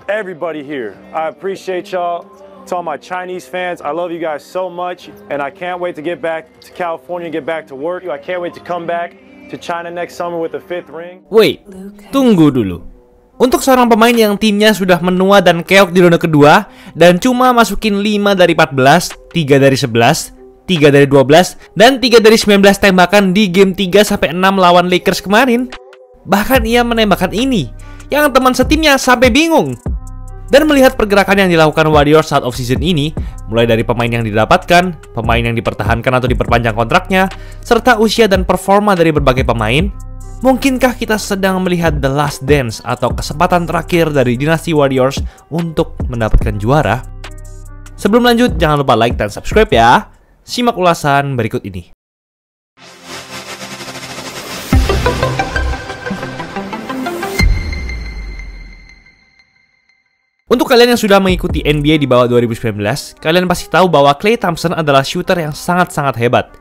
everybody here. I appreciate y'all. To all my Chinese fans, I love you guys so much, and I can't wait to get back to California and get back to work. I can't wait to come back to China next summer with the 5th ring. Wait, tunggu dulu. Untuk seorang pemain yang timnya sudah menua dan keok di ronde kedua dan cuma masukin 5 dari 14, 3 dari 11, 3 dari 12, dan 3 dari 19 tembakan di game 3-6 lawan Lakers kemarin. Bahkan ia menembakkan ini, yang teman setimnya sampai bingung. Dan melihat pergerakan yang dilakukan Warriors saat off-season ini, mulai dari pemain yang didapatkan, pemain yang dipertahankan atau diperpanjang kontraknya, serta usia dan performa dari berbagai pemain, mungkinkah kita sedang melihat the last dance atau kesempatan terakhir dari dinasti Warriors untuk mendapatkan juara? Sebelum lanjut, jangan lupa like dan subscribe ya. Simak ulasan berikut ini. Untuk kalian yang sudah mengikuti NBA di bawah 2019, kalian pasti tahu bahwa Klay Thompson adalah shooter yang sangat-sangat hebat.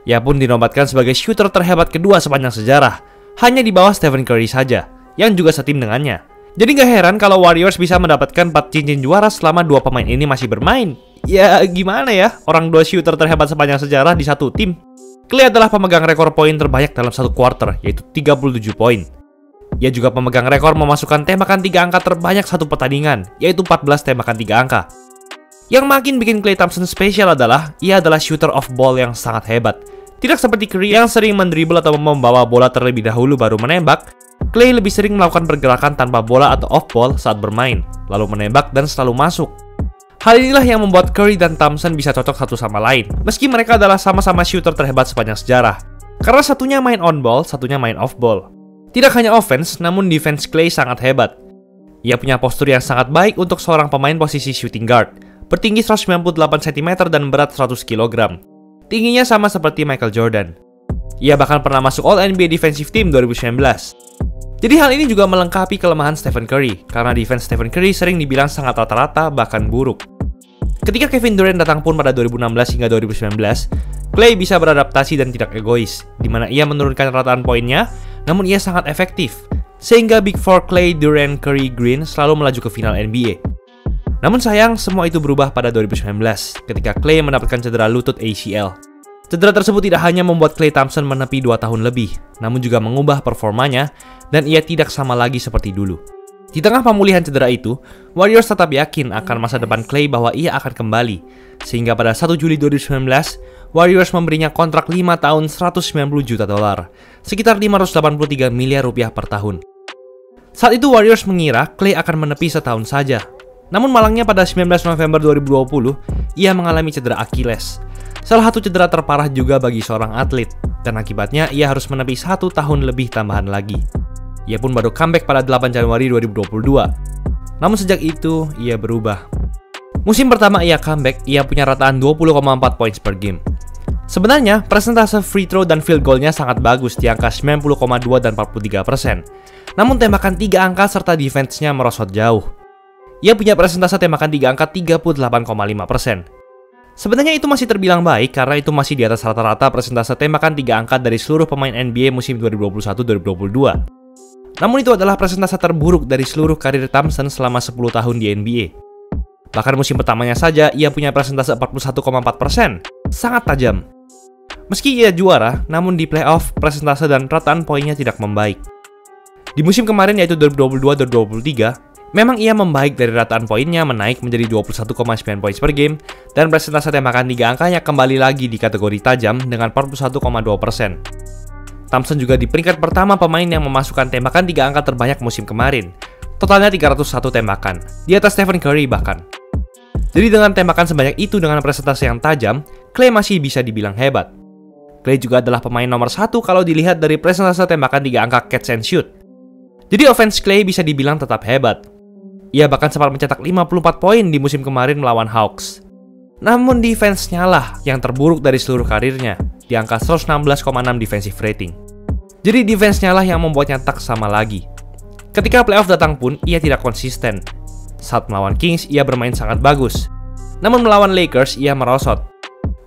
Ia pun dinobatkan sebagai shooter terhebat kedua sepanjang sejarah, hanya di bawah Stephen Curry saja, yang juga setim dengannya. Jadi gak heran kalau Warriors bisa mendapatkan 4 cincin juara selama dua pemain ini masih bermain. Ya gimana ya, orang dua shooter terhebat sepanjang sejarah di satu tim. Klay adalah pemegang rekor poin terbanyak dalam satu quarter, yaitu 37 poin. Ia juga pemegang rekor memasukkan tembakan 3 angka terbanyak satu pertandingan, yaitu 14 tembakan 3 angka. Yang makin bikin Klay Thompson spesial adalah, ia adalah shooter off ball yang sangat hebat. Tidak seperti Curry yang sering mendribble atau membawa bola terlebih dahulu baru menembak, Klay lebih sering melakukan pergerakan tanpa bola atau off ball saat bermain, lalu menembak dan selalu masuk. Hal inilah yang membuat Curry dan Thompson bisa cocok satu sama lain, meski mereka adalah sama-sama shooter terhebat sepanjang sejarah. Karena satunya main on ball, satunya main off ball. Tidak hanya offense, namun defense Klay sangat hebat. Ia punya postur yang sangat baik untuk seorang pemain posisi shooting guard, bertinggi 198 cm dan berat 100 kg. Tingginya sama seperti Michael Jordan. Ia bahkan pernah masuk All-NBA Defensive Team 2019. Jadi hal ini juga melengkapi kelemahan Stephen Curry, karena defense Stephen Curry sering dibilang sangat rata-rata bahkan buruk. Ketika Kevin Durant datang pun pada 2016 hingga 2019, Klay bisa beradaptasi dan tidak egois, di mana ia menurunkan rataan poinnya, namun ia sangat efektif, sehingga Big Four Klay, Durant, Curry, Green selalu melaju ke final NBA. Namun sayang, semua itu berubah pada 2019, ketika Klay mendapatkan cedera lutut ACL. Cedera tersebut tidak hanya membuat Klay Thompson menepi 2 tahun lebih, namun juga mengubah performanya, dan ia tidak sama lagi seperti dulu. Di tengah pemulihan cedera itu, Warriors tetap yakin akan masa depan Klay bahwa ia akan kembali, sehingga pada 1 Juli 2019, Warriors memberinya kontrak 5 tahun $190 juta, sekitar 583 miliar rupiah per tahun. Saat itu Warriors mengira Klay akan menepi setahun saja. Namun malangnya pada 19 November 2020, ia mengalami cedera Achilles. Salah satu cedera terparah juga bagi seorang atlet, dan akibatnya ia harus menepi 1 tahun lebih tambahan lagi. Ia pun baru comeback pada 8 Januari 2022. Namun sejak itu, ia berubah. Musim pertama ia comeback, ia punya rataan 20,4 points per game. Sebenarnya, presentase free throw dan field goal-nya sangat bagus di angka 90,2 dan 43%. Namun tembakan 3 angka serta defense-nya merosot jauh. Ia punya presentase tembakan 3 angka 38,5%. Sebenarnya itu masih terbilang baik karena itu masih di atas rata-rata presentase tembakan 3 angka dari seluruh pemain NBA musim 2021-2022. Namun itu adalah presentase terburuk dari seluruh karir Thompson selama 10 tahun di NBA. Bahkan musim pertamanya saja ia punya presentase 41,4%, sangat tajam. Meski ia juara, namun di playoff presentase dan rataan poinnya tidak membaik. Di musim kemarin yaitu 2022-2023, memang ia membaik dari rataan poinnya menaik menjadi 21,9 points per game dan presentase tembakan 3 angkanya kembali lagi di kategori tajam dengan 41,2%. Thompson juga di peringkat pertama pemain yang memasukkan tembakan 3 angka terbanyak musim kemarin. Totalnya 301 tembakan, di atas Stephen Curry bahkan. Jadi dengan tembakan sebanyak itu dengan presentase yang tajam, Klay masih bisa dibilang hebat. Klay juga adalah pemain nomor 1 kalau dilihat dari presentase tembakan 3 angka catch and shoot. Jadi offense Klay bisa dibilang tetap hebat. Ia bahkan sempat mencetak 54 poin di musim kemarin melawan Hawks. Namun defense-nya lah yang terburuk dari seluruh karirnya, di angka 116,6 defensive rating. Jadi defense-nya lah yang membuatnya tak sama lagi. Ketika playoff datang pun, ia tidak konsisten. Saat melawan Kings, ia bermain sangat bagus. Namun melawan Lakers, ia merosot.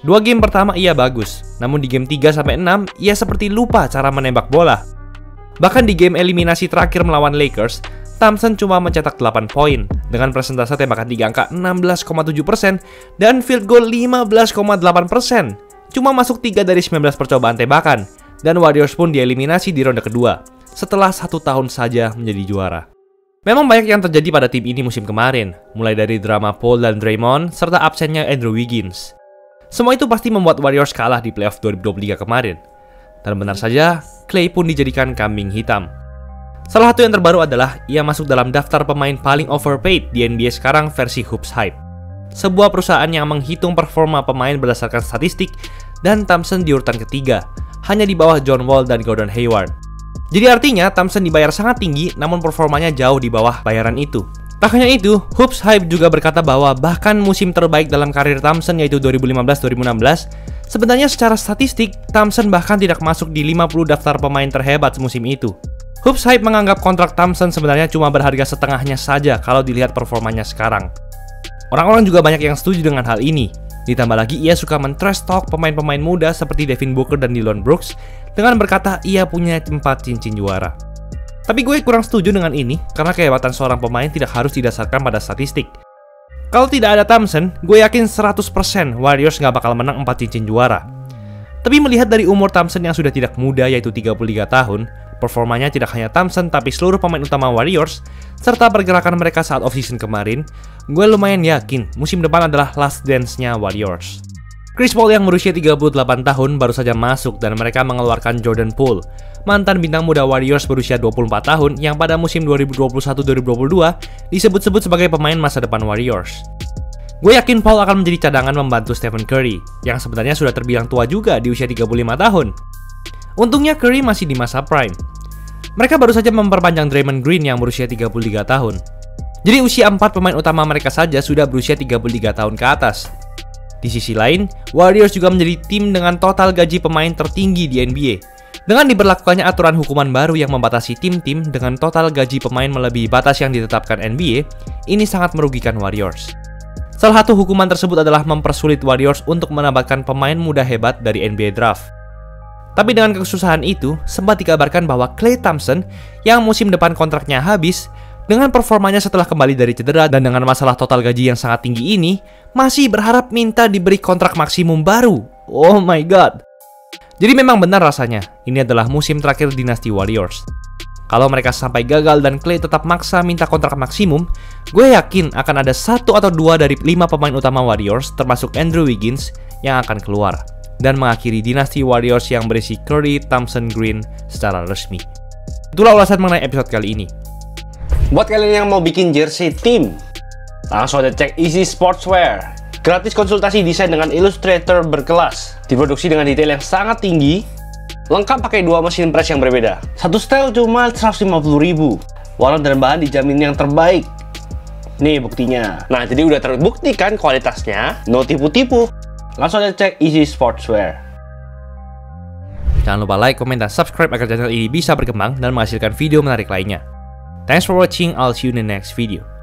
2 game pertama ia bagus, namun di game 3-6, ia seperti lupa cara menembak bola. Bahkan di game eliminasi terakhir melawan Lakers, Thompson cuma mencetak 8 poin dengan persentase tembakan 3 angka 16,7% dan field goal 15,8%. Cuma masuk 3 dari 19 percobaan tembakan, dan Warriors pun dieliminasi di ronde kedua setelah 1 tahun saja menjadi juara. Memang banyak yang terjadi pada tim ini musim kemarin, mulai dari drama Paul dan Draymond serta absennya Andrew Wiggins. Semua itu pasti membuat Warriors kalah di playoff 2023 kemarin. Dan benar saja, Klay pun dijadikan kambing hitam. Salah satu yang terbaru adalah ia masuk dalam daftar pemain paling overpaid di NBA sekarang versi Hoops Hype, sebuah perusahaan yang menghitung performa pemain berdasarkan statistik, dan Thompson di urutan ketiga, hanya di bawah John Wall dan Gordon Hayward. Jadi artinya Thompson dibayar sangat tinggi, namun performanya jauh di bawah bayaran itu. Tak hanya itu, Hoops Hype juga berkata bahwa bahkan musim terbaik dalam karir Thompson yaitu 2015-2016, sebenarnya secara statistik, Thompson bahkan tidak masuk di 50 daftar pemain terhebat musim itu. Hoops Hype menganggap kontrak Thompson sebenarnya cuma berharga setengahnya saja kalau dilihat performanya sekarang. Orang-orang juga banyak yang setuju dengan hal ini. Ditambah lagi ia suka men-trash talk pemain-pemain muda seperti Devin Booker dan Dillon Brooks dengan berkata ia punya 4 cincin juara. Tapi gue kurang setuju dengan ini karena kehebatan seorang pemain tidak harus didasarkan pada statistik. Kalau tidak ada Thompson, gue yakin 100% Warriors nggak bakal menang 4 cincin juara. Tapi melihat dari umur Thompson yang sudah tidak muda yaitu 33 tahun, performanya tidak hanya Thompson tapi seluruh pemain utama Warriors, serta pergerakan mereka saat off-season kemarin, gue lumayan yakin musim depan adalah last dance-nya Warriors. Chris Paul yang berusia 38 tahun baru saja masuk dan mereka mengeluarkan Jordan Poole, mantan bintang muda Warriors berusia 24 tahun yang pada musim 2021-2022 disebut-sebut sebagai pemain masa depan Warriors. Gue yakin Paul akan menjadi cadangan membantu Stephen Curry, yang sebenarnya sudah terbilang tua juga di usia 35 tahun. Untungnya Curry masih di masa prime. Mereka baru saja memperpanjang Draymond Green yang berusia 33 tahun. Jadi usia 4 pemain utama mereka saja sudah berusia 33 tahun ke atas. Di sisi lain, Warriors juga menjadi tim dengan total gaji pemain tertinggi di NBA. Dengan diberlakukannya aturan hukuman baru yang membatasi tim-tim dengan total gaji pemain melebihi batas yang ditetapkan NBA, ini sangat merugikan Warriors. Salah satu hukuman tersebut adalah mempersulit Warriors untuk menambahkan pemain muda hebat dari NBA Draft. Tapi dengan kesusahan itu, sempat dikabarkan bahwa Klay Thompson yang musim depan kontraknya habis, dengan performanya setelah kembali dari cedera dan dengan masalah total gaji yang sangat tinggi ini, masih berharap minta diberi kontrak maksimum baru. Oh my god. Jadi memang benar rasanya, ini adalah musim terakhir dinasti Warriors. Kalau mereka sampai gagal dan Klay tetap maksa minta kontrak maksimum, gue yakin akan ada 1 atau 2 dari 5 pemain utama Warriors, termasuk Andrew Wiggins, yang akan keluar dan mengakhiri dinasti Warriors yang berisi Curry, Thompson, Green secara resmi. Itulah ulasan mengenai episode kali ini. Buat kalian yang mau bikin jersey tim, langsung aja cek Easy Sportswear. Gratis konsultasi desain dengan Illustrator berkelas, diproduksi dengan detail yang sangat tinggi, lengkap pakai 2 mesin press yang berbeda. Satu style cuma 150.000. Warna dan bahan dijamin yang terbaik. Nih buktinya. Nah, jadi udah terbukti kan kualitasnya, no tipu-tipu. Langsung aja cek Easy Sportswear. Jangan lupa like, komen, dan subscribe agar channel ini bisa berkembang dan menghasilkan video menarik lainnya. Thanks for watching, I'll see you in the next video.